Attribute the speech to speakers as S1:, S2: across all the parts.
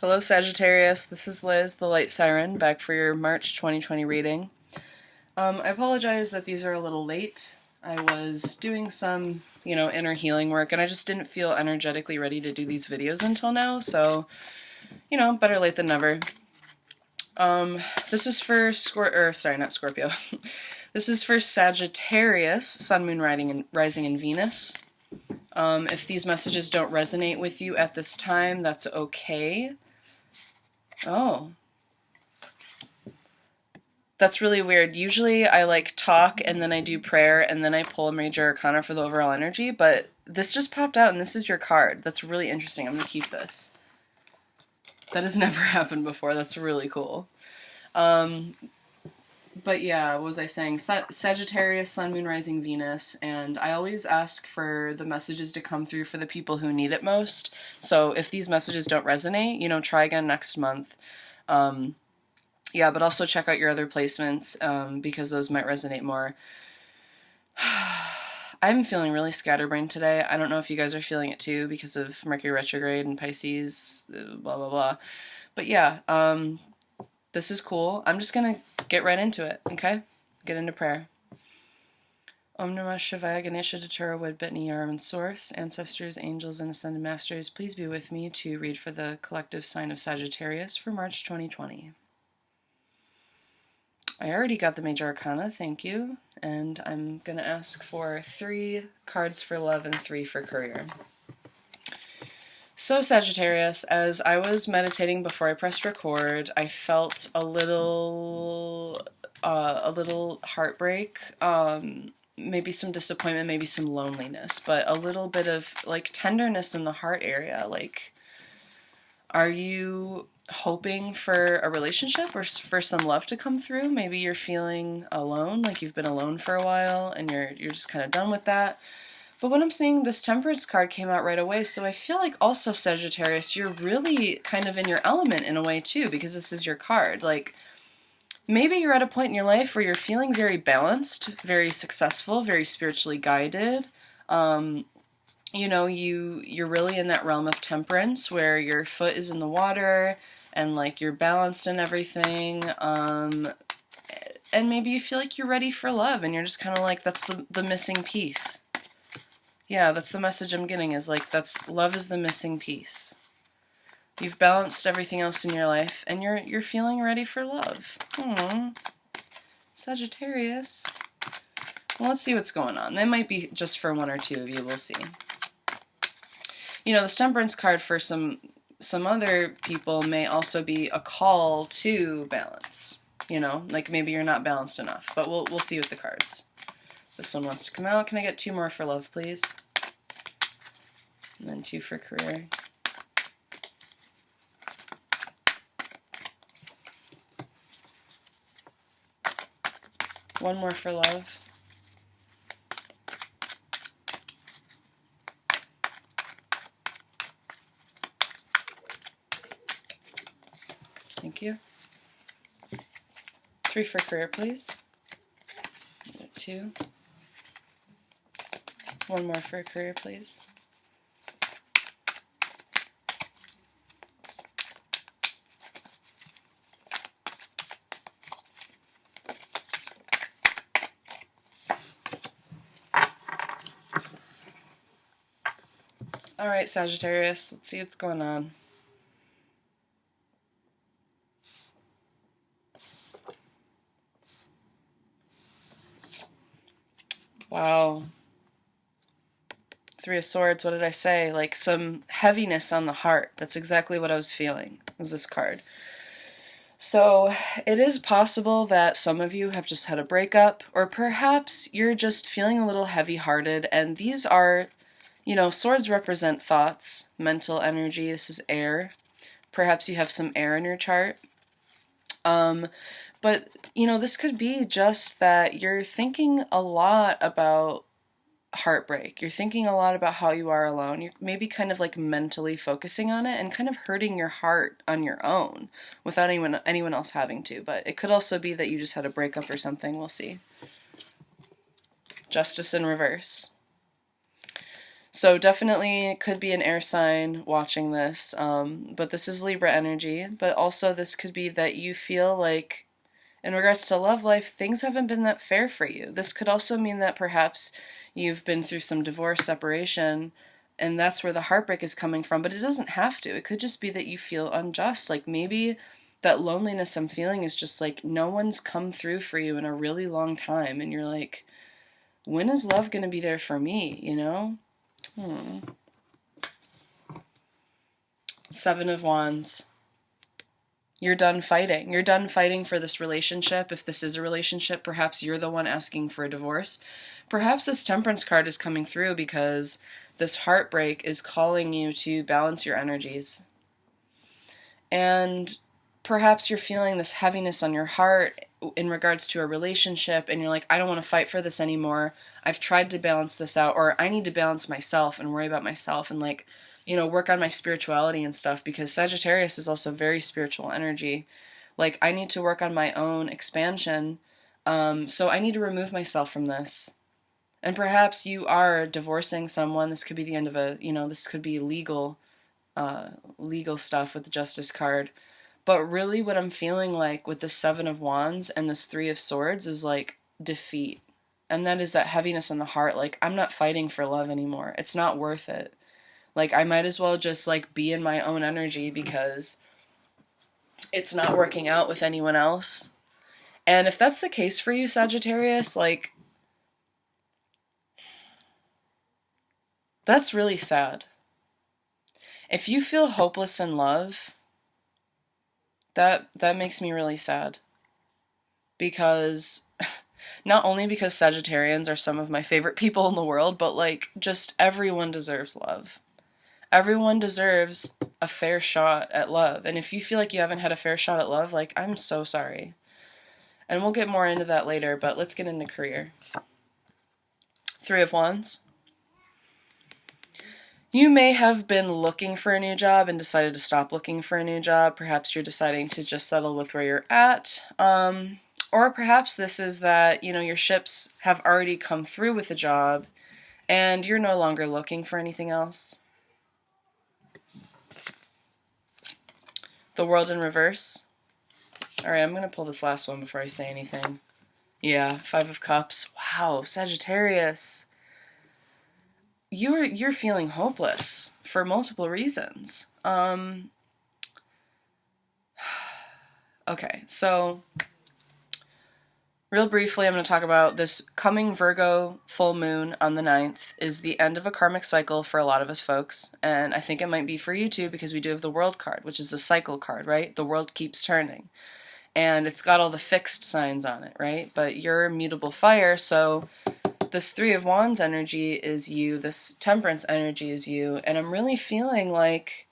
S1: Hello Sagittarius, this is Liz, the Light Siren, back for your March 2020 reading. I apologize that these are a little late. I was doing some, inner healing work, and I just didn't feel energetically ready to do these videos until now, so, better late than never. This is for not Scorpio. This is for Sagittarius, Sun, Moon, Rising in Venus. If these messages don't resonate with you at this time, that's okay. Oh. That's really weird. Usually I talk and then I do prayer and then I pull a major arcana for the overall energy, but this just popped out and this is your card. That's really interesting. I'm going to keep this. That has never happened before. That's really cool. But yeah, what was I saying? Sagittarius, Sun, Moon, Rising, Venus, and I always ask for the messages to come through for the people who need it most. So if these messages don't resonate, try again next month. Yeah, but also check out your other placements because those might resonate more. I'm feeling really scatterbrained today. I don't know if you guys are feeling it too because of Mercury retrograde and Pisces, blah, blah, blah. But yeah, this is cool. I'm just going to get right into it, okay? Get into prayer. Om Namah Shivaya Ganesha Datura Wood Bitni Yaram and Source, ancestors, angels, and ascended masters, please be with me to read for the collective sign of Sagittarius for March 2020. I already got the major arcana, thank you, and I'm going to ask for 3 cards for love and 3 for career. So Sagittarius, as I was meditating before I pressed record, I felt a little heartbreak, maybe some disappointment, maybe some loneliness, but a little bit of tenderness in the heart area. Are you hoping for a relationship or for some love to come through? Maybe you're feeling alone, like you've been alone for a while and you're just kind of done with that. But what I'm seeing, this Temperance card came out right away, so I feel like also Sagittarius, you're really kind of in your element in a way too, because this is your card. Maybe you're at a point in your life where you're feeling very balanced, very successful, very spiritually guided. You're really in that realm of temperance where your foot is in the water and you're balanced and everything. And maybe you feel like you're ready for love and you're just kind of that's the missing piece. Yeah, that's the message I'm getting is love is the missing piece. You've balanced everything else in your life and you're feeling ready for love. Sagittarius. Well, let's see what's going on. That might be just for 1 or 2 of you. We'll see. This Temperance card for some other people may also be a call to balance. Maybe you're not balanced enough, but we'll see with the cards. This one wants to come out. Can I get 2 more for love, please? And then 2 for career. One more for love. Thank you. 3 for career, please. 2. 1 more for a career, please. All right, Sagittarius, let's see what's going on. Wow. 3 of Swords, what did I say? Some heaviness on the heart. That's exactly what I was feeling, was this card. So, it is possible that some of you have just had a breakup, or perhaps you're just feeling a little heavy-hearted, and these are, swords represent thoughts, mental energy, this is air. Perhaps you have some air in your chart. But, this could be just that you're thinking a lot about heartbreak. You're thinking a lot about how you are alone. You're maybe kind of mentally focusing on it and kind of hurting your heart on your own without anyone else having to. But it could also be that you just had a breakup or something. We'll see. Justice in reverse. So definitely could be an air sign watching this, but this is Libra energy. But also this could be that you feel like, in regards to love life, things haven't been that fair for you. This could also mean that perhaps you've been through some divorce, separation, and that's where the heartbreak is coming from. But it doesn't have to. It could just be that you feel unjust. Like maybe that loneliness I'm feeling is just like no one's come through for you in a really long time, and you're like, when is love going to be there for me, you know? Seven of Wands. You're done fighting. You're done fighting for this relationship. If this is a relationship, perhaps you're the one asking for a divorce. Perhaps this Temperance card is coming through because this heartbreak is calling you to balance your energies. And perhaps you're feeling this heaviness on your heart in regards to a relationship, and you're like, I don't want to fight for this anymore. I've tried to balance this out, or I need to balance myself and worry about myself and, like, you know, work on my spirituality and stuff, because Sagittarius is also very spiritual energy. Like, I need to work on my own expansion, so I need to remove myself from this. And perhaps you are divorcing someone. This could be the end of a, you know, this could be legal stuff with the Justice card. But really what I'm feeling like with the Seven of Wands and this Three of Swords is like defeat. And that is that heaviness in the heart. Like, I'm not fighting for love anymore. It's not worth it. Like, I might as well just like be in my own energy because it's not working out with anyone else. And if that's the case for you, Sagittarius, like, that's really sad. If you feel hopeless in love, that makes me really sad. Because not only because Sagittarians are some of my favorite people in the world, but like just everyone deserves love. Everyone deserves a fair shot at love. And if you feel like you haven't had a fair shot at love, like, I'm so sorry. And we'll get more into that later, but let's get into career. Three of Wands. You may have been looking for a new job and decided to stop looking for a new job. Perhaps you're deciding to just settle with where you're at. Or perhaps this is that, you know, your ships have already come through with a job and you're no longer looking for anything else. The World in reverse. All right, I'm going to pull this last one before I say anything. Yeah, Five of Cups. Wow, Sagittarius. You're feeling hopeless for multiple reasons. Okay, so real briefly, I'm going to talk about this coming Virgo full moon on the 9th is the end of a karmic cycle for a lot of us folks, and I think it might be for you too, because we do have the World card, which is a cycle card, right? The world keeps turning, and it's got all the fixed signs on it, right? But you're mutable fire, so this Three of Wands energy is you, this Temperance energy is you, and I'm really feeling like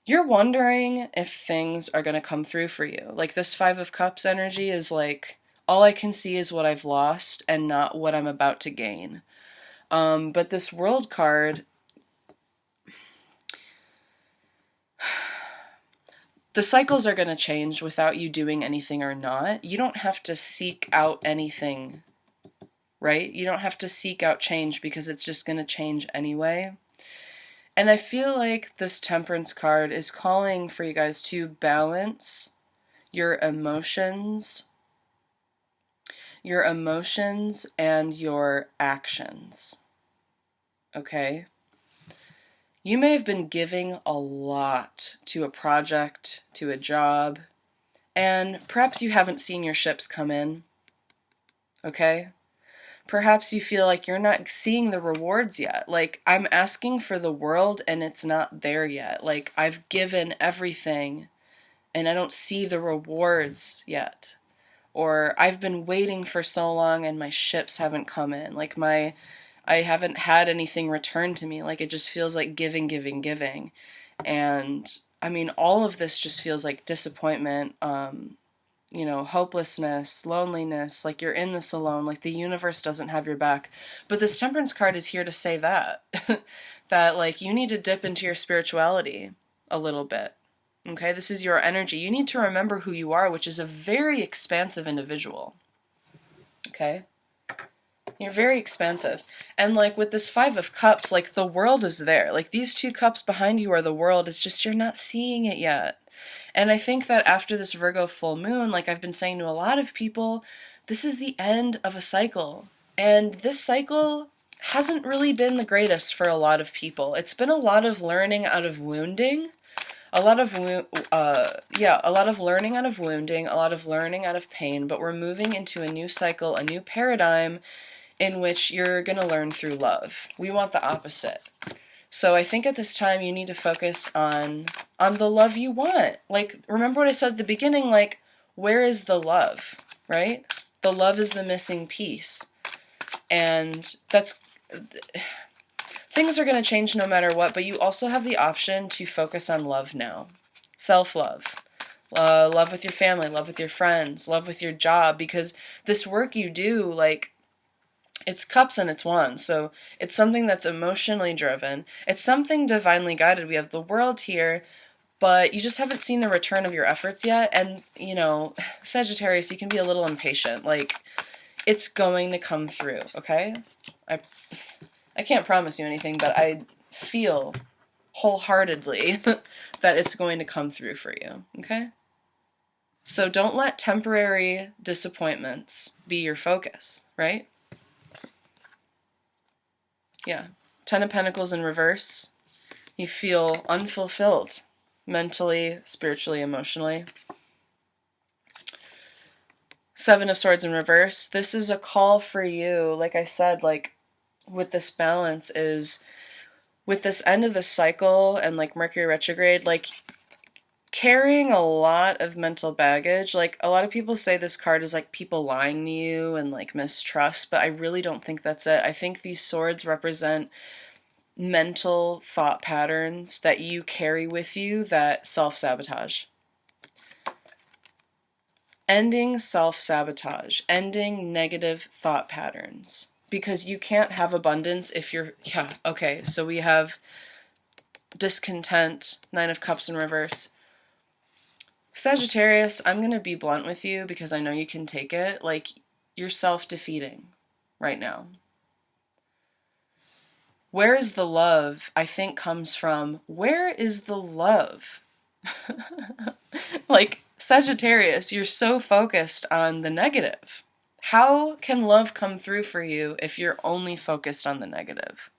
S1: you're wondering if things are going to come through for you. Like, this Five of Cups energy is like, all I can see is what I've lost and not what I'm about to gain. But this World card, the cycles are going to change without you doing anything or not. You don't have to seek out anything, right? You don't have to seek out change because it's just going to change anyway. And I feel like this Temperance card is calling for you guys to balance your emotions and your actions. Okay? You may have been giving a lot to a project, to a job, and perhaps you haven't seen your ships come in. Okay? Perhaps you feel like you're not seeing the rewards yet. Like, I'm asking for the world and it's not there yet. Like, I've given everything and I don't see the rewards yet. Or I've been waiting for so long and my ships haven't come in. Like, I haven't had anything returned to me. Like, it just feels like giving. And I mean, all of this just feels like disappointment, you know, hopelessness, loneliness, like you're in this alone, like the universe doesn't have your back. But this Temperance card is here to say that, that like you need to dip into your spirituality a little bit. Okay, this is your energy. You need to remember who you are, which is a very expansive individual. Okay? You're very expansive. And like with this Five of Cups, like the world is there. Like these two cups behind you are the world. It's just you're not seeing it yet. And I think that after this Virgo full moon, like I've been saying to a lot of people, this is the end of a cycle. And this cycle hasn't really been the greatest for a lot of people. It's been a lot of learning out of wounding, a lot of learning out of wounding, a lot of learning out of pain, but we're moving into a new cycle, a new paradigm in which you're going to learn through love. We want the opposite. So I think at this time you need to focus on the love you want. Like, remember what I said at the beginning, like, where is the love, right? The love is the missing piece. And things are going to change no matter what, but you also have the option to focus on love now. Self-love. Love with your family, love with your friends, love with your job, because this work you do, like, it's cups and it's wands, so it's something that's emotionally driven. It's something divinely guided. We have the world here, but you just haven't seen the return of your efforts yet. And, you know, Sagittarius, you can be a little impatient. Like, it's going to come through, okay? I can't promise you anything, but I feel wholeheartedly that it's going to come through for you, okay? So don't let temporary disappointments be your focus, right? Yeah. Ten of Pentacles in reverse. You feel unfulfilled mentally, spiritually, emotionally. Seven of Swords in reverse. This is a call for you. Like I said, like with this balance is with this end of the cycle and like Mercury retrograde, like carrying a lot of mental baggage. Like a lot of people say this card is like people lying to you and like mistrust, but I really don't think that's it. I think these swords represent mental thought patterns that you carry with you that self-sabotage. Ending self-sabotage, ending negative thought patterns, because you can't have abundance if you're, yeah, okay, so we have discontent, Nine of Cups in reverse. Sagittarius, I'm going to be blunt with you because I know you can take it. Like, you're self-defeating right now. Where is the love, I think, comes from, where is the love? Like, Sagittarius, you're so focused on the negative. How can love come through for you if you're only focused on the negative?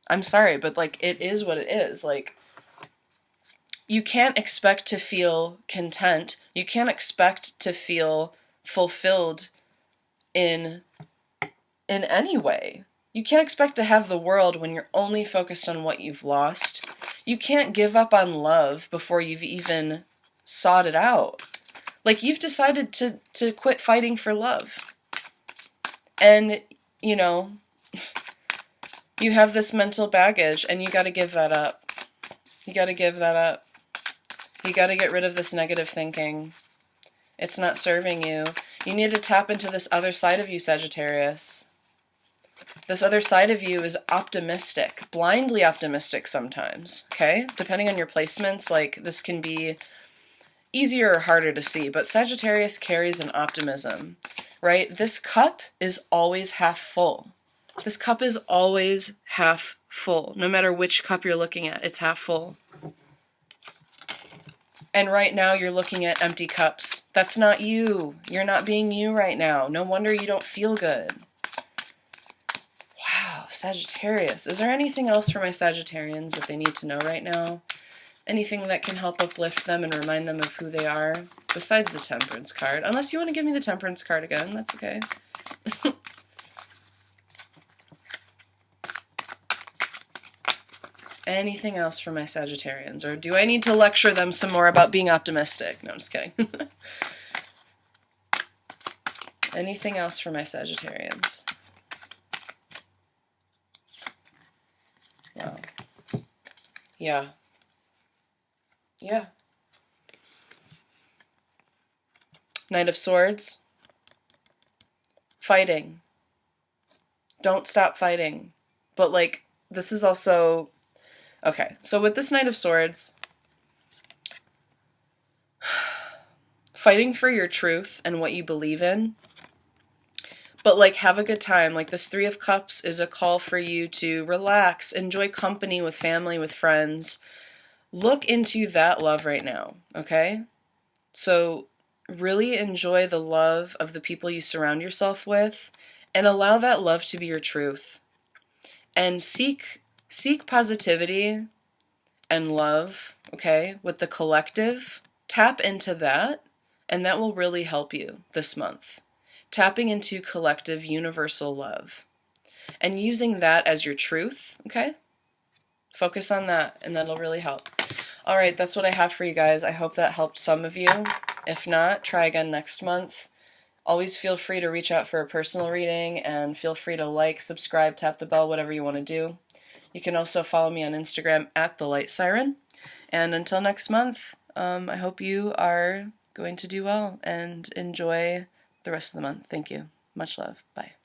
S1: I'm sorry, but, like, it is what it is. Like, you can't expect to feel content. You can't expect to feel fulfilled in any way. You can't expect to have the world when you're only focused on what you've lost. You can't give up on love before you've even sought it out. Like, you've decided to quit fighting for love. And, you know, you have this mental baggage and you gotta give that up. You gotta give that up. You gotta get rid of this negative thinking. It's not serving you. You need to tap into this other side of you, Sagittarius. This other side of you is optimistic, blindly optimistic sometimes, okay? Depending on your placements, like, this can be easier or harder to see, but Sagittarius carries an optimism, right? This cup is always half full. This cup is always half full. No matter which cup you're looking at, it's half full. And right now you're looking at empty cups. That's not you. You're not being you right now. No wonder you don't feel good. Wow, Sagittarius. Is there anything else for my Sagittarians that they need to know right now? Anything that can help uplift them and remind them of who they are? Besides the Temperance card. Unless you want to give me the Temperance card again, that's okay. Anything else for my Sagittarians? Or do I need to lecture them some more about being optimistic? No, I'm just kidding. Anything else for my Sagittarians? Wow. Yeah. Yeah. Knight of Swords. Fighting. Don't stop fighting. But, like, this is also... Okay, so with this Knight of Swords, fighting for your truth and what you believe in, But like, have a good time. Like, this Three of Cups is a call for you to relax, enjoy company with family, with friends. Look into that love right now, okay? So really enjoy the love of the people you surround yourself with, and allow that love to be your truth. And seek positivity and love, okay, with the collective. Tap into that, and that will really help you this month. Tapping into collective universal love and using that as your truth, okay? Focus on that, and that'll really help. All right, that's what I have for you guys. I hope that helped some of you. If not, try again next month. Always feel free to reach out for a personal reading, and feel free to like, subscribe, tap the bell, whatever you want to do. You can also follow me on Instagram at The Light Siren. And until next month, I hope you are going to do well and enjoy the rest of the month. Thank you. Much love. Bye.